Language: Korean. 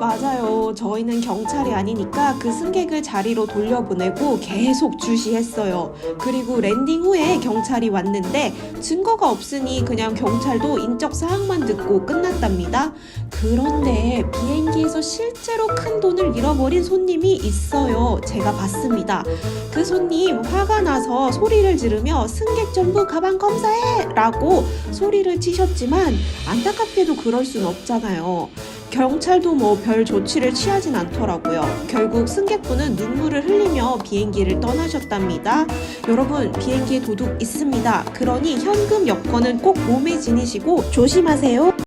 맞아요. 저희는 경찰이 아니니까 그 승객을 자리로 돌려보내고 계속 주시했어요. 그리고 랜딩 후에 경찰이 왔는데 증거가 없으니 그냥 경찰도 인적 사항만 듣고 끝났답니다. 그런데 비행기에서 실제로 큰 돈을 잃어버린 손님이 있어요. 제가 봤습니다. 그 손님 화가 나서 소리를 지르며 승객 전부 가방 검사해! 라고 소리를 치셨지만 안타깝게도 그럴 순 없잖아요. 경찰도 뭐 별 조치를 취하진 않더라고요. 결국 승객분은 눈물을 흘리며 비행기를 떠나셨답니다. 여러분, 비행기에 도둑 있습니다. 그러니 현금 여권은 꼭 몸에 지니시고 조심하세요.